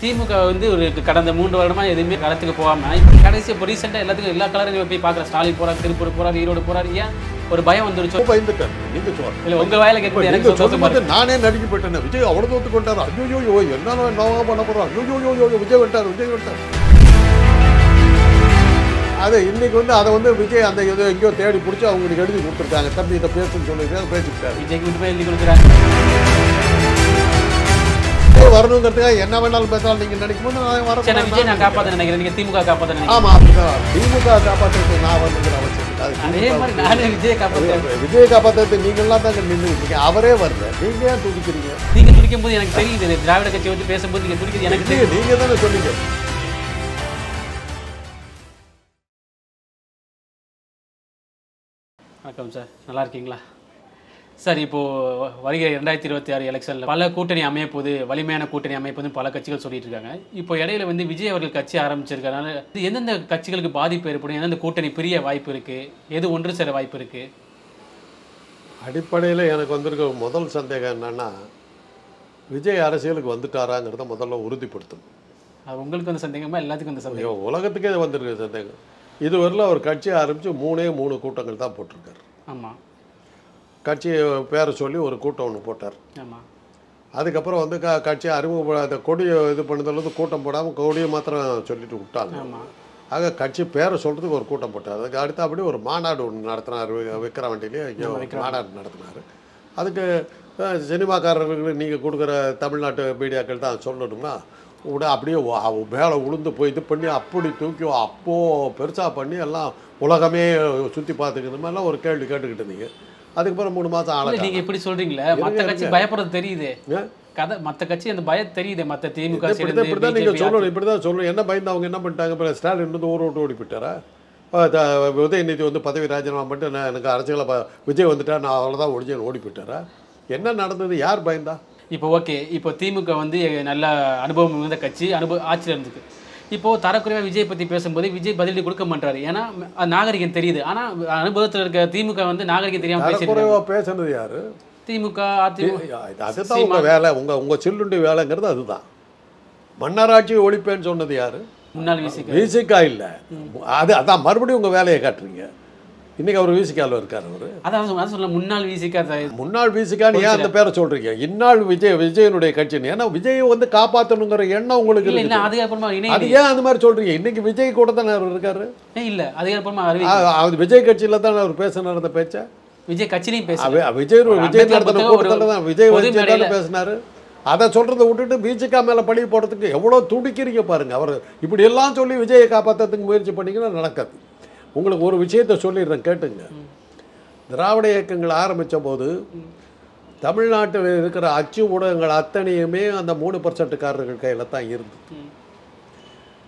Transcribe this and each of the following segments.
திமுக வந்து ஒரு கடந்த 3 வருடமா எதுவுமே களத்துக்கு போகாம கடைசி இப்போ ரீசெண்டாக எல்லாத்துக்கும் எல்லா கலரையும் போய் பார்க்குற ஸ்டாலின் போறாரு, திருப்பூர் போறாரு, ஈரோடு போறாரு. ஏன் ஒரு பயம் வந்துருச்சு? பயந்துட்டேன். நீங்க இல்லை உங்க வாயில கேட்குறது எனக்கு சொல்லும்போது நானே நடிக்க போயிட்டேன். விஜய் அவ்வளோ தோத்து கொண்டாரு. ஐயோ என்ன பண்ண போறோம்? ஐயோ விஜய் விட்டார். அது இன்னைக்கு வந்து அதை வந்து விஜய் அந்த ஏதோ எங்கேயோ தேடி பிடிச்சி அவங்களுக்கு எழுதி கொடுத்துருக்காங்க. தம்பி இதை பேசுன்னு சொல்லிட்டு பேசிக்கிட்டாரு. விஜய்க்கு மட்டுமே எழுதி கொடுக்குறாங்க. வரணுங்கிறதுக்காக என்ன வேணாலும் பேசலாம். நீங்க நினைக்கும் போது விஜய் நான் காப்பாற்ற நினைக்கிறேன், நீங்க திமுக காப்பாற்ற நினைக்கிறேன். ஆமா அப்படிதான். திமுக காப்பாற்றுறது நான் வந்துங்கிற அவசியம். அதே மாதிரி நானே விஜய் காப்பாற்றுறேன். விஜய் காப்பாற்றுறது நீங்கள்லாம் தாங்க நின்றுருக்கீங்க. அவரே வரல. நீங்க ஏன் துடிக்கிறீங்க? நீங்க துடிக்கும் போது எனக்கு தெரியுது. திராவிட கட்சி வந்து பேசும்போது நீங்க துடிக்கிறது எனக்கு தெரியும். நீங்க தானே சொன்னீங்க. வணக்கம் சார், நல்லா இருக்கீங்களா சார்? இப்போது வருகிற 2026 எலெக்ஷனில் பல கூட்டணி அமைய போது, வலிமையான கூட்டணி அமைப்பதுன்னு பல கட்சிகள் சொல்லிட்டு இருக்காங்க. இப்போ இடையில வந்து விஜய் அவர்கள் கட்சி ஆரம்பிச்சிருக்கனால எந்தெந்த கட்சிகளுக்கு பாதிப்பு ஏற்படும், எந்தெந்த கூட்டணி பிரிய வாய்ப்பு இருக்குது, எது ஒன்று சேர வாய்ப்பு இருக்குது? அடிப்படையில் எனக்கு வந்திருக்க முதல் சந்தேகம் என்னன்னா, விஜய் அரசியலுக்கு வந்துட்டாராங்கிறத முதல்ல உறுதிப்படுத்தணும். அது உங்களுக்கு வந்து சந்தேகமா? எல்லாத்துக்கும் வந்து சந்தேகம். உலகத்துக்கே வந்திருக்க சந்தேகம். இதுவரையில் அவர் கட்சி ஆரம்பித்து 3 கூட்டங்கள் தான் போட்டிருக்காரு. ஆமாம். கட்சி பேரை சொல்லி ஒரு கூட்டம் ஒன்று போட்டார். ஆமாம். அதுக்கப்புறம் வந்து கட்சி அறிமுகப்படாத கொடியை இது பண்ணதில் கூட்டம் போடாமல் கொடியை மாத்திரம் சொல்லிட்டு விட்டாங்க. ஆமாம். ஆக கட்சி பேரை சொல்கிறதுக்கு ஒரு கூட்டம் போட்டார். அதுக்கு அடுத்தபடி ஒரு மாநாடு ஒன்று நடத்தினார். விக்கிரவாண்டியிலே இங்கே மாநாடு நடத்தினார். அதுக்கு சினிமாக்காரர்களுக்கு நீங்கள் கொடுக்குற தமிழ்நாட்டு மீடியாக்கள் தான் சொல்லணும்னா கூட அப்படியே மேலே உளுந்து போய் இது பண்ணி அப்படி தூக்கி அப்போது பெருசாக பண்ணி எல்லாம் உலகமே சுற்றி பார்த்துக்கிற மாதிரிலாம் ஒரு கேள்வி கேட்டுக்கிட்டு இருந்தீங்க. அதுக்கப்புறம் 3 மாதம் ஆளு. நீங்கள் எப்படி சொல்கிறீங்களே, மற்ற கட்சி பயப்படுறது தெரியுது கதை, மற்ற கட்சி அந்த பயம் தெரியுது. மற்ற திமுக இப்படி தான் நீங்கள் சொல்லணும். இப்படி தான் சொல்லணும். என்ன பயந்து அவங்க என்ன பண்ணிட்டாங்க? இப்போ ஸ்டாலின் வந்து ஊர் விட்டு ஓடி போயிட்டாரா? உதயநிதி வந்து பதவி ராஜினாமா பண்ணிட்டு நான் எனக்கு அரசியலை விஜய் வந்துட்டா நான் அவ்வளோதான் ஒடிஞ்சேன்னு ஓடி போயிட்டாரா? என்ன நடந்தது? யார் பயந்தா? இப்போ ஓகே, இப்போ திமுக வந்து நல்ல அனுபவம் இருந்த கட்சி, ஆட்சியில் இருந்துக்கு. இப்போது தரக்குறைவாக விஜய் பற்றி பேசும்போது விஜய் பதிலடி கொடுக்க மாட்டாரு. ஏன்னா நாகரிகம் தெரியுது. ஆனால் அனுபவத்தில் இருக்க திமுக வந்து நாகரிகம் தெரியாமல் பேசுனது யாரு? திமுக, அதிமுக. அதுதான் உங்கள் வேலை. உங்கள் சில்லுண்டி வேலைங்கிறது அதுதான். மன்னராட்சி ஒழிப்பேன்னு சொன்னது யாரு? முன்னாள் விசிகா இல்லை. அதான் மறுபடியும் உங்கள் வேலையை காட்டுறீங்க. இன்னைக்கு அவர் விசிகாவில் இருக்கார். அவர் அதான் சொல்ல முன்னாள் விசிகா. முன்னாள் விசிகான்னு ஏன் அந்த பேரை சொல்றீங்க? இந்நாள் விஜயனுடைய கட்சின்னு. ஏன்னா விஜயை வந்து காப்பாற்றணுங்கிற எண்ணம் உங்களுக்கு இல்லை. அதுக்கப்புறமா அது ஏன் அந்த மாதிரி சொல்றீங்க? இன்னைக்கு விஜய் கூட தானே அவர் இருக்காரு. இல்லை, அதுக்கப்புறமா விஜய் கட்சியில தான் அவர் பேசினார். அந்த பேச்ச விஜய் கட்சியிலையும் விஜய் நடத்தின கூட்டத்தில் தான் விஜய் பேசினாரு. அதை சொல்றதை விட்டுட்டு விசிகா மேல பழி போடுறதுக்கு எவ்வளவு துடிக்கிறீங்க பாருங்க. அவர் இப்படி எல்லாம் சொல்லி விஜயை காப்பாற்றுறதுக்கு முயற்சி பண்ணீங்கன்னா நடக்காது. உங்களுக்கு ஒரு விஷயத்தை சொல்லிடுறேன், கேட்டுங்க. திராவிட இயக்கங்கள் ஆரம்பித்த போது தமிழ்நாட்டில் இருக்கிற அச்சு ஊடகங்கள் அத்தனையுமே அந்த 3% கையில் தான் இருந்தது.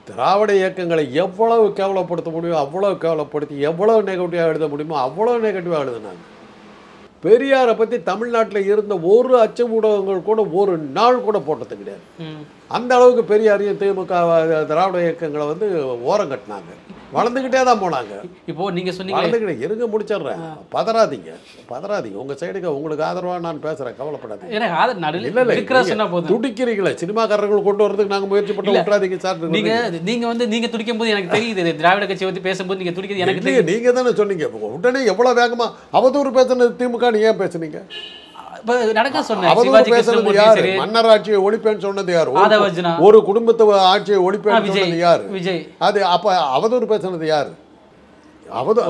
திராவிட இயக்கங்களை எவ்வளவு கேவலப்படுத்த முடியுமோ அவ்வளோ கேவலப்படுத்தி, எவ்வளோ நெகட்டிவாக எழுத முடியுமோ அவ்வளோ நெகட்டிவாக எழுதினாங்க. பெரியாரை பற்றி தமிழ்நாட்டில் இருந்த ஒரு அச்சு ஊடகங்கள் கூட ஒரு நாள் கூட போட்டது கிடையாது. அந்த அளவுக்கு பெரியாரையும் திமுக திராவிட இயக்கங்களை வந்து ஓரம் கட்டினாங்க. வளர்ந்துக்கிட்டே தான் போனாங்க. இப்போ நீங்க சொன்னீங்க இருங்க முடிச்சிடுறேன். பதறாதீங்க. உங்க சைடுக்கு உங்களுக்கு ஆதரவாக நான் பேசுறேன், கவலைப்படாதீங்க. துடிக்கிறீங்களே, சினிமாக்காரர்கள் கொண்டு வரதுக்கு நாங்கள் முயற்சி பண்ண விட்டுறாதீங்க சார். நீங்க துடிக்கும் போது எனக்கு தெரியுது. திராவிட கட்சியை பற்றி பேசும்போது நீங்க துடிக்கிறது எனக்கு தெரியும். நீங்க தானே சொன்னீங்க உடனே எவ்வளவு வேகமா அவதூறு பேசுனது திமுக. நீ ஏன் பேசுனீங்க? மன்னராட்சியை ஒழிப்பேன்னு சொன்னது யாரு? ஒரு குடும்பத்தை ஆட்சியை ஒழிப்பேன்னு சொன்னது யாரு? விஜய். அது அப்ப அவதூறு பேசுனது யாரு?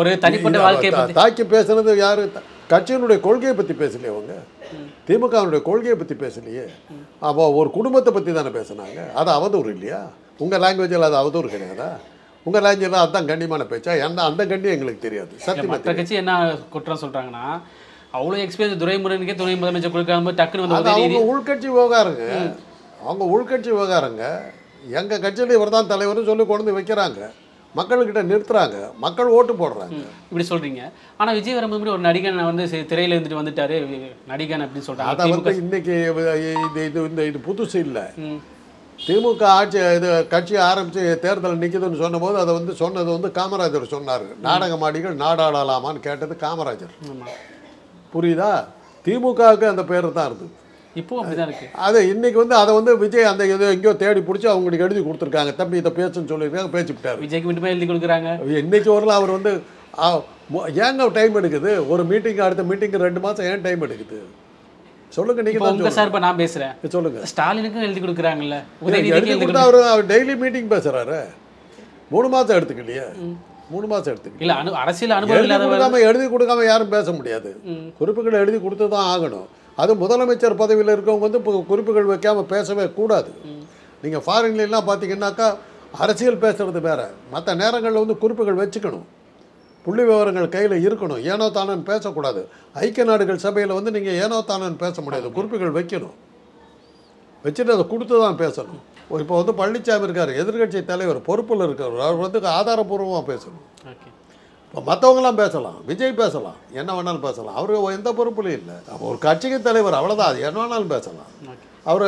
ஒரு தனிப்பட்ட வாழ்க்கையை தாக்கி பேசுனது யாரு? கட்சியினுடைய கொள்கையை பத்தி பேசலையே அவங்க. திமுகவுடைய கொள்கையை பத்தி பேசலையே. அப்போ ஒரு குடும்பத்தை பத்தி தானே பேசினாங்க. அது அவதூறு இல்லையா? உங்க லாங்குவேஜில் அது அவதூறு கிடையாதா? உங்க லாங்குவேஜில் அதுதான் கண்ணியமான பேச்சா? என்ன அந்த கண்ணியம் எங்களுக்கு தெரியாது. மற்ற கட்சி என்ன குற்றம் சொல்றாங்கன்னா, அவ்வளோ எக்ஸ்பீரியன்ஸ் துரைமுருகனுக்கே துணை முதலமைச்சர் கொடுக்காம டக்குன்னு வந்து அவங்க உள்கட்சி விவகாரங்க. அவங்க உள்கட்சி விவகாரங்க. எங்கள் கட்சியில் இவர் தான் தலைவர்னு சொல்லி கொண்டு வைக்கிறாங்க. மக்கள்கிட்ட நிறுத்துறாங்க. மக்கள் ஓட்டு போடுறாங்க. இப்படி சொல்றீங்க. ஆனால் விஜய் வரும்போது ஒரு நடிகன் வந்து திரையில் இருந்துட்டு வந்துட்டாரு நடிகன் அப்படின்னு சொல்றாங்க. அதை வந்து இன்னைக்கு இது புதுசு இல்லை. திமுக ஆட்சி இது கட்சி ஆரம்பித்து தேர்தல் நிற்குதுன்னு சொன்னபோது அதை வந்து சொன்னது வந்து காமராஜர் சொன்னார். நாடகமாடிகள் நாடாடலாமான்னு கேட்டது காமராஜர். புரியுதா? திமுகவுக்கு அந்த பேர் தான் இருந்தது. இப்போ அப்படிதான் இருக்கு. அது இன்னைக்கு வந்து அதை வந்து விஜய் அந்த ஏதோ எங்கேயோ தேடி பிடிச்சி அவங்களுக்கு எழுதி கொடுத்துருக்காங்க, தம்பி இதை பேசுன்னு சொல்லியிருக்காங்க, பேச்சு விட்டார். விஜய்க்கு மட்டுமே எழுதி கொடுக்குறாங்க. இன்னைக்கு வரல அவர் வந்து ஏங்க டைம் எடுக்குது ஒரு மீட்டிங், அடுத்த மீட்டிங்கு 2 மாதம் ஏன் டைம் எடுக்குது சொல்லுங்க. நீங்க தான் உங்க சார்பா நான் பேசுறேன், சொல்லுங்க. ஸ்டாலினுக்கும் எழுதி கொடுக்குறாங்கல்ல, எழுதி கொடுத்தா அவர் டெய்லி மீட்டிங் பேசுறாரு. 3 மாதம் எடுத்துக்கலையே, 3 மாதம் எடுத்துக்கல. இல்ல அரசியல் அனுபவம் இல்லாதவங்க எழுதி கொடுக்காம யாரும் பேச முடியாது. குறிப்புகளை எழுதி கொடுத்து தான் ஆகணும். அது முதலமைச்சர் பதவியில் இருக்கவங்க வந்து குறிப்புகள் வைக்காம பேசவே கூடாது. நீங்கள் ஃபாரின்லாம் பார்த்தீங்கன்னாக்கா அரசியல் பேசுறது வேற, மற்ற நேரங்களில் வந்து குறிப்புகள் வச்சுக்கணும், புள்ளி விவரங்கள் கையில் இருக்கணும். ஏனோ தானன்னு பேசக்கூடாது. ஐக்கிய நாடுகள் சபையில் வந்து நீங்கள் ஏனோ தானன்னு பேச முடியாது, குறிப்புகள் வைக்கணும், வச்சுட்டு அதை கொடுத்து தான் பேசணும். இப்போ வந்து பழனிசாமி இருக்கார், எதிர்கட்சி தலைவர் பொறுப்பில் இருக்கார், அவர் வந்து ஆதாரபூர்வமாக பேசணும். இப்போ மற்றவங்களாம் பேசலாம், விஜய் பேசலாம், என்ன வேணாலும் பேசலாம், அவருக்கு எந்த பொறுப்புலையும் இல்லை. ஒரு கட்சிக்கு தலைவர் அவ்வளோதான், அது என்ன வேணாலும் பேசலாம். அவர்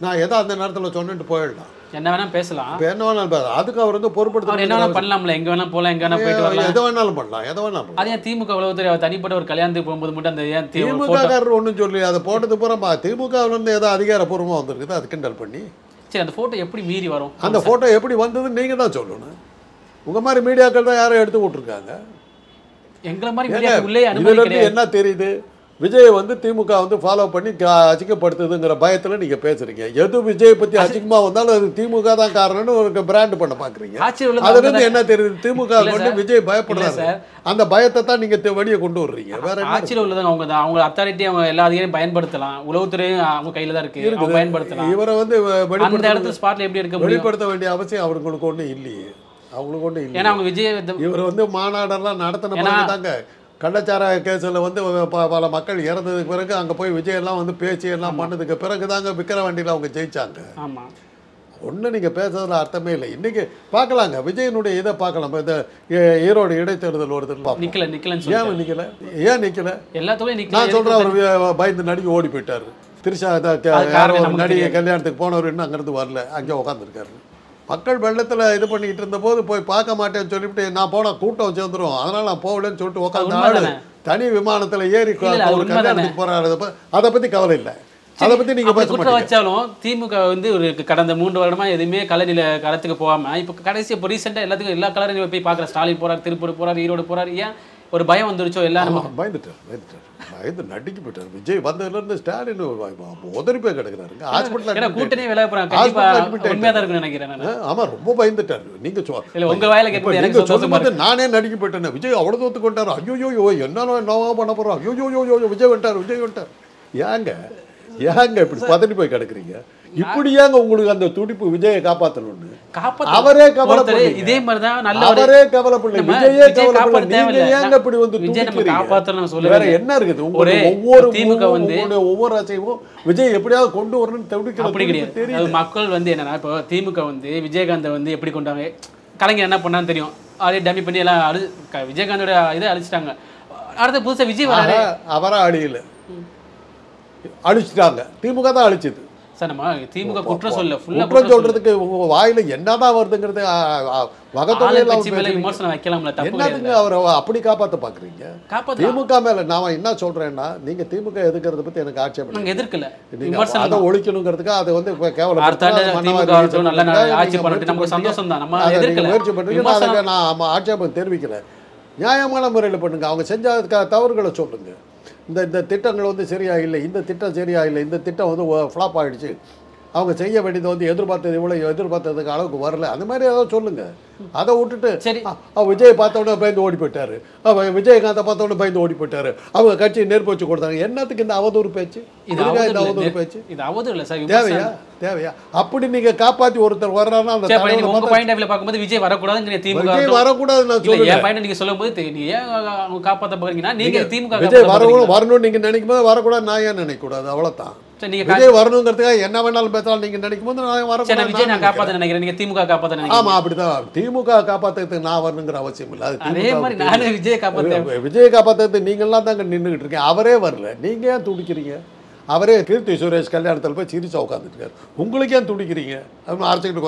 நான் எதோ அந்த நேரத்தில் சொன்னிட்டு போயிடலாம், என்ன வேணாலும் பேசலாம், என்ன வேணாலும் பேசலாம். அதுக்கு அவர் வந்து பொறுப்படுத்த என்ன வேணாலும் பண்ணலாம்ல, எங்க வேணாலும் போகலாம், எங்க வேணாலும் போயிட்டு வரலாம், எதை வேணாலும் பண்ணலாம், எதை வேணாலும். அதே திமுக உளவுத்துறை தனிப்பட்ட ஒரு கல்யாணத்துக்கு போகும்போது மட்டும் அந்த ஏன் திமுககாரர் ஒன்றும் சொல்லி அதை போட்டது பூரா திமுகவிலேருந்து ஏதோ அதிகாரப்பூர்வமாக வந்திருக்குது, அது கிண்டல் பண்ணி. சரி, அந்த ஃபோட்டோ எப்படி மீறி வரும்? அந்த ஃபோட்டோ எப்படி வந்ததுன்னு நீங்கள் தான் சொல்லணும். உங்கள் மாதிரி மீடியாக்கள் தான் யாரும் எடுத்து விட்ருக்காங்க. எங்களை மாதிரி மீடியா உள்ளே அனுமதி கிடையாது. என்ன தெரியுது, விஜய் வந்து திமுக வந்து ஃபாலோ பண்ணி அசிங்கப்படுத்துதுங்கிற பயத்தில் நீங்கள் பேசுறீங்க. எது விஜய் பற்றி அசிங்கமாக வந்தாலும் அது திமுக தான் காரணம்னு ஒரு பிராண்ட் பண்ண பார்க்குறீங்க. அதுலேருந்து என்ன தெரியுது, திமுக வந்து விஜய் பயப்படுறாரு, அந்த பயத்தை தான் நீங்கள் வெளியே கொண்டு வர்றீங்க. வேற ஆட்சியில் உள்ளதாங்க அவங்க தான், அவங்க அத்தாரிட்டி அவங்க எல்லா அதிகாரியும் பயன்படுத்தலாம், உளவுத்துறையும் அவங்க கையில் தான் இருக்கு, பயன்படுத்தலாம். இவரை வந்து அந்த இடத்துல ஸ்பாட்ல எப்படி இருக்க வெளிப்படுத்த வேண்டிய அவசியம் அவங்களுக்கு ஒன்றும் இல்லையே, அவங்களுக்கு ஒன்றும் இல்லை. ஏன்னா அவங்க விஜய் இவர் வந்து மாநாடெல்லாம் நடத்தின தாங்க கள்ளச்சார கேஸில் வந்து பல மக்கள் இறந்ததுக்கு பிறகு அங்கே போய் விஜயெல்லாம் வந்து பேச்சு எல்லாம் பண்ணதுக்கு பிறகு தாங்க விக்கிரவாண்டியில் அவங்க ஜெயிச்சாங்க. ஆமாம், ஒன்றும் நீங்கள் பேசுறதுல அர்த்தமே இல்லை. இன்றைக்கி பார்க்கலாங்க, விஜயனுடைய இதை பார்க்கலாம். இப்போ இந்த ஈரோடு இடைத்தேர்தல் வருதுன்னு நிக்கல ஏன் நிற்கல எல்லாத்துலையும் நான் சொல்கிறேன். அவர் பயந்து நடிகை ஓடி போயிட்டார். திருஷா நடிகை கல்யாணத்துக்கு போனவர் இன்னும் அங்கேருந்து வரல, அங்கே உட்காந்துருக்காரு. மக்கள் வெள்ளத்தில் இது பண்ணிக்கிட்டு இருந்தபோது போய் பார்க்க மாட்டேன்னு சொல்லிவிட்டு நான் போனால் கூட்டம் சேர்ந்துடும், அதனால் நான் போகலன்னு சொல்லிட்டு உட்காந்து ஆளு தனி விமானத்தில் ஏறி ஒரு கல்யாணத்துக்கு போகிறாரு. அதை பற்றி கவலை இல்லை, அதை பற்றி நீங்கள் பேச வச்சாலும் திமுக வந்து ஒரு கடந்த 3 வருடமாக எதுவுமே கலனில களத்துக்கு போகாமல் இப்போ கடைசி இப்போ ரீசெண்டாக எல்லாத்துக்கும் எல்லா கலரையும் போய் பார்க்குற, ஸ்டாலின் போகிறார், திருப்பூர் போகிறார், ஈரோடு போகிறார். ஏன் ஒரு பயம் வந்துருச்சோ எல்லாரும்? பயந்து நடிக்க போயிட்டார். விஜய் வந்ததுலேருந்து ஸ்டாலின் உதறி போய் கிடக்குறாருங்க ஹாஸ்பிட்டல். கூட்டணியே விளையாட போகிறாங்க, உண்மையாக தான் இருக்குன்னு நினைக்கிறேன். ஆமாம், ரொம்ப பயந்துட்டார். நீங்கள் உங்கள் வாயில கேட்கும்போது நானே நடிக்க போயிட்டேன். விஜய் அவ்வளோ தூத்து கொண்டார். ஐயோ என்னவா பண்ண போகிறோம், ஐயோ விஜய் வந்துட்டார். ஏங்க இப்படி பதறி போய் கிடக்குறீங்க? இப்படி ஏங்க உங்களுக்கு அந்த துடிப்பு விஜயை காப்பாற்றணும்னு? அவரே கவலைப்படல. இதே மாதிரி தான் அவரே கவலைப்படல, விஜயே கவலைப்படல. நீங்க ஏங்க இப்படி வந்து வேற என்ன இருக்குது? ஒவ்வொரு திமுக வந்து ஒவ்வொரு அசைவும் விஜய் எப்படியாவது கொண்டு வரணும்னு தெரியும். மக்கள் வந்து என்னன்னா, இப்போ திமுக வந்து விஜயகாந்தை வந்து எப்படி கொண்டாங்க, கலைஞர் என்ன பண்ணான்னு தெரியும், அதே டம்மி பண்ணி எல்லாம் விஜயகாந்தோட இதை அழிச்சிட்டாங்க. அடுத்த புதுசாக விஜய் வராரு, அவரா அழியல, அழிச்சிட்டாங்க. திமுக தான் அழிச்சது. சார் நம்ம திமுக குற்றம் சொல்றதுக்கு உங்க வாயில என்னதான் வருதுங்கிறது விமர்சனம் வைக்கலாம்ல, என்னதுங்க அவரை அப்படி காப்பாற்ற பாக்குறீங்க? திமுக மேல நான் என்ன சொல்றேன்னா, நீங்க திமுக எதுக்குறத பத்தி எனக்கு ஆட்சேபம் எதிர்க்கல, அதை ஒழிக்கணுங்கிறதுக்கு அதை வந்து முயற்சி பண்றீங்க. நான் ஆட்சேபம் தெரிவிக்கல, நியாயமான முறையில் பண்ணுங்க. அவங்க செஞ்ச தவறுகளை சொல்லுங்க. இந்த திட்டங்கள் வந்து சரியா இல்லை, இந்த திட்டம் சரியா இல்லை, இந்த திட்டம் வந்து ஃப்ளாப் ஆகிடுச்சு, அவங்க செய்ய வேண்டியது வந்து எதிர்பார்த்ததுக்கு அளவுக்கு வரல, அந்த மாதிரி ஏதாவது சொல்லுங்க. அதை விட்டுட்டு சரி விஜய் பார்த்தோன்னே பயந்து ஓடி போயிட்டாரு, விஜயகாந்தை பார்த்தோன்னே பயந்து ஓடி போயிட்டாரு, அவங்க கட்சி நெருப்பு வச்சு கொடுத்தாங்க. என்னத்துக்கு இந்த அவதூறு பேச்சு? இந்த அவதூறு பேச்சு இது அவதூறு இல்லை சார், தேவையா? அப்படி நீங்க காப்பாத்தி ஒருத்தர் வர்றாருன்னா உங்க பாயிண்ட் ஆஃப் வியூல பார்க்கும்போது விஜய் வரக்கூடாதுன்னு திமுக வரக்கூடாது நான் சொல்லுங்க. என் பாயிண்ட் நீங்க சொல்லும்போது நீங்க ஏன் அவங்க காப்பாற்ற பாக்குறீங்கன்னா, நீங்க திமுக விஜய் வரணும்னு நீங்க நினைக்கும் போது வரக்கூடாது, நான் ஏன் நினைக்க கூடாது? அவ்வளவுதான். விஜய் வரணுங்கிறதுக்காக என்ன வேணாலும் பேசலாம் நீங்க நினைக்கும் போது நான் வரக்கூடாது. விஜய் நான் காப்பாற்ற நினைக்கிறேன், நீங்க திமுக காப்பாற்ற நினைக்கிறீங்க. ஆமா, அப்படிதான். திமுக காப்பாத்துறதுக்கு நான் வரணுங்கிற அவசியம் இல்லை. அதே மாதிரி நானே விஜய் காப்பாத்துறேன். விஜய் காப்பாத்துறதுக்கு நீங்க எல்லாம் தாங்க நின்றுகிட்டு இருக்கீங்க, அவரே வரல, நீங்க ஏன் துடிக்கிறீங்க? அவரே கீர்த்தி சுரேஷ் கல்யாணத்தில் போய் சிரிச்சா உட்காந்துருக்காரு. உங்களுக்கு ஏன் துடிக்கிறீங்க? அவர் அரைச்சிக்கிட்டு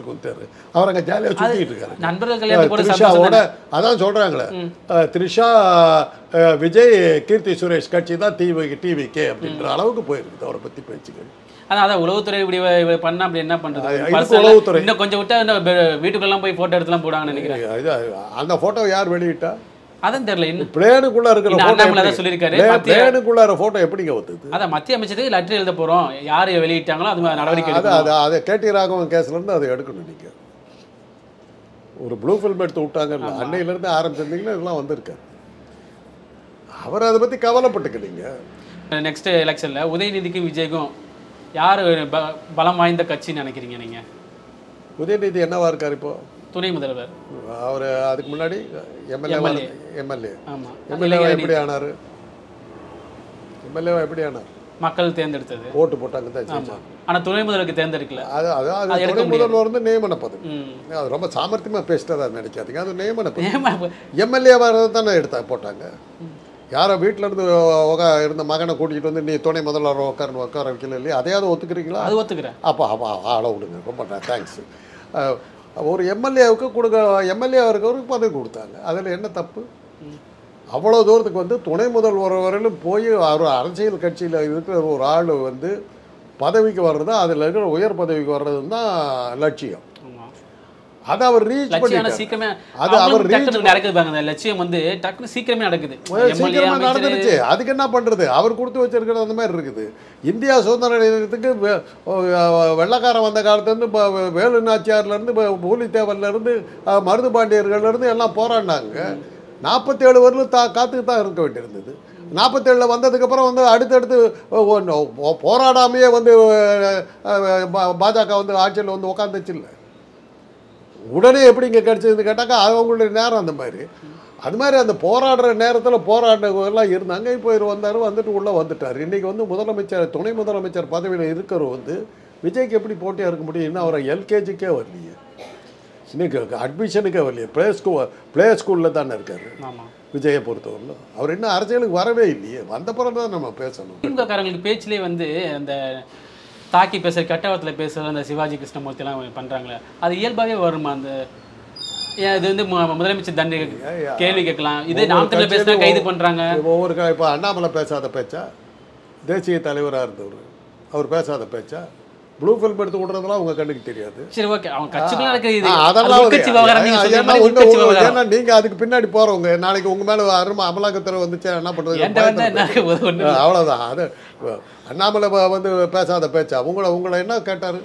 வந்துட்டாரு. அவர் அங்கே ஜாலியாக சுற்றிக்கிட்டு இருக்காரு. நண்பர்கள் த்ரிஷாவோட அதான் சொல்கிறாங்களே, த்ரிஷா விஜய் கீர்த்தி சுரேஷ் கட்சி தான் டிவிகே அப்படின்ற அளவுக்கு போயிருக்குது அவரை பற்றி பேச்சுக்கள். அதான் உளவுத்துறை இப்படி பண்ணா அப்படி என்ன பண்றது? உளவுத்துறை இன்னும் கொஞ்சம் விட்டா வீட்டுக்குள்ளலாம் போய் போட்டோ எடுத்துலாம் போடுவாங்கன்னு நினைக்கிறேன். அந்த போட்டோ யார் வெளியிட்டா? அதான் தெரியல. இன்னும் பிளேனுக்குள்ள இருக்கிற அண்ணாமலை தான் சொல்லியிருக்காரு. பிளேனுக்குள்ள போட்டோ எப்படிங்க வந்தது? அதான் மத்திய அமைச்சருக்கு லெட்டர் எழுத போறோம், யார் வெளியிட்டாங்களோ அது நடவடிக்கை எடுக்கணும். அதை கேடி ராகவன் கேஸ்ல இருந்து அதை எடுக்கணும். நீங்க ஒரு ப்ளூ ஃபில்ம் எடுத்து விட்டாங்கல்ல, அன்னையில இருந்து ஆரம்பிச்சிருந்தீங்கன்னா இதெல்லாம் வந்திருக்காரு. அவர் அதை பத்தி கவலைப்பட்டுக்கிறீங்க. நெக்ஸ்ட் எலெக்ஷன்ல உதயநிதிக்கும் விஜய்க்கும் யார் பலம் வாய்ந்த கட்சின்னு நினைக்கிறீங்க நீங்க? உதயநிதி என்னவா இருக்காரு இப்போ? துணை முதல்வர். அவர் அதுக்கு முன்னாடி எம்எல்ஏ. ஆமா. எம்எல்ஏ எப்படி ஆனாரு? எம்எல்ஏ எப்படி ஆனார்? மக்கள் தேர்ந்தெடுத்தது, ஓட்டு போட்டாங்க தான் ஜெயிச்சாங்க. ஆனா துணை முதல்வருக்கு தேர்ந்தெடுக்கல. அது துணை முதல்வர் வந்து நியமன பதவி. அது ரொம்ப சாமர்த்தியமா பேசிட்டதா நினைக்காதீங்க. அது நியமன பதவி. எம்எல்ஏ தானே போட்டாங்க. யாரோ வீட்டில் இருந்து இருந்த மகனை கூட்டிகிட்டு வந்து நீ துணை முதல்வர் உட்கார வைக்கல இல்லையா? அதையாவது ஒத்துக்கிறீங்களா? அது ஒத்துக்கிறேன். அப்போ ஆள விடுங்க. ரொம்ப தேங்க்ஸ். ஒரு எம்எல்ஏவுக்கு எம்எல்ஏ இருக்கவருக்கு பதவி கொடுத்தாங்க. அதில் என்ன தப்பு? அவ்வளோ தூரத்துக்கு வந்து துணை முதல்வர் வரையிலும் போய் ஒரு அரசியல் கட்சியில் இருக்கிற ஒரு ஆள் வந்து பதவிக்கு வர்றது, அதில் இருக்கிற உயர் பதவிக்கு வர்றது தான் லட்சியம். அது அவர் ரீச் பண்ணிட்டாரு. சீக்கிரமே அது அவர் ரீச் நடக்குது பாருங்க. லட்சியம் வந்து டக்குனு சீக்கிரமே நடக்குது. சீக்கிரமா நடந்துருச்சு. அதுக்கு என்ன பண்றது? அவர் கொடுத்து வச்சிருக்கிறது அந்த மாதிரி இருக்குது. இந்தியா சுதந்திர அடைகிறதுக்கு வெள்ளக்காரன் வந்த காலத்துலேருந்து வேலு நாச்சியார்லேருந்து பூலித்தேவன்லேருந்து மருது பாண்டியர்கள்லேருந்து எல்லாம் போராடினாங்க. 47 வருடம் காத்துக்கு தான் இருக்க வேண்டியிருந்தது. 47 வந்ததுக்கப்புறம் வந்து அடுத்தடுத்து போராடாமையே வந்து பாஜக வந்து ஆட்சியில் வந்து உட்காந்துச்சு. இல்லை உடனே எப்படி இங்கே கிடச்சதுன்னு கேட்டாக்கா அவங்களுடைய நேரம் அந்த மாதிரி. அது மாதிரி அந்த போராடுற நேரத்தில் போராடினவங்கெல்லாம் இருந்தாங்க. இப்போ வந்துட்டு உள்ளே வந்துட்டார். இன்றைக்கி வந்து முதலமைச்சர் துணை முதலமைச்சர் பதவியில் இருக்கிறவர் வந்து விஜய்க்கு எப்படி போட்டியாக இருக்க முடியும்? இன்னும் அவரை எல்கேஜிக்கே வரலையே, இன்னைக்கு அட்மிஷனுக்கே வரலையே. ப்ளே ஸ்கூலில் தானே இருக்கார் விஜயை பொறுத்தவரையில். அவர் இன்னும் அரசியலுக்கு வரவே இல்லையே. வந்த பிறகு தான் நம்ம பேசணும். திமுககாரங்களுக்கு பேச்சிலே வந்து அந்த தாக்கி பேசுகிற கட்டவத்தில் பேசுகிற அந்த சிவாஜி கிருஷ்ணமூர்த்திலாம் பண்ணுறாங்களே, அது இயல்பாகவே வருமா? அந்த இது வந்து முதலமைச்சர் தண்டனை கேள்வி கேட்கலாம். இது நாம் தமிழ் பேசுனா கைது பண்ணுறாங்க. ஒவ்வொரு இப்போ அண்ணாமலை பேசாத பேச்சா? தேசிய தலைவராக இருந்தவர் அவர் பேசாத பேச்சா? ப்ளூ ஃபில்ம் எடுத்து விடுறதுலாம் உங்கள் கண்ணுக்கு தெரியாது. சரி, ஓகே. அவங்க கட்சிக்குள்ள நடக்குது. அதெல்லாம் ஏன்னா நீங்கள் அதுக்கு பின்னாடி போகிறவங்க நாளைக்கு உங்கள் மேலே அமலாக்கத்துறை வந்துச்சு என்ன பண்ணுறது? அவ்வளோதான். அது அண்ணாமலை வந்து பேசாத பேச்சா? உங்களை என்ன கேட்டார்?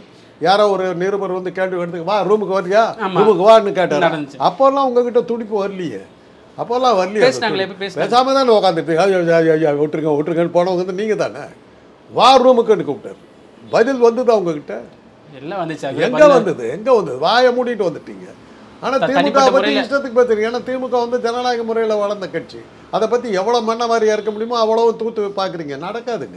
யாரோ ஒரு நிருபர் வந்து கேள்வி எடுத்து வா ரூமுக்கு வரியா, ரூமுக்கு வான்னு கேட்டார். அப்போல்லாம் உங்ககிட்ட துடிப்பு வரலையே. அப்போல்லாம் வரலையே. பேசாமல் தானே உட்காந்துட்டு விட்டுருங்கன்னு போனவங்க வந்து நீங்கள் தானே. வா ரூமுக்குன்னு கூப்பிட்டாரு. பதில் வந்தது அவங்ககிட்ட? எல்லாம் வந்துச்சு. எங்கே வந்தது? வாயை மூடிட்டு வந்துட்டீங்க. ஆனால் திமுக பற்றி இஷ்டத்துக்கு பேசுறீங்க. ஏன்னா திமுக வந்து ஜனநாயக முறையில் வளர்ந்த கட்சி. அதை பற்றி எவ்வளோ மண்ண மாதிரியா இருக்க முடியுமோ அவ்வளோ தூத்து பார்க்குறீங்க. நடக்காதுங்க.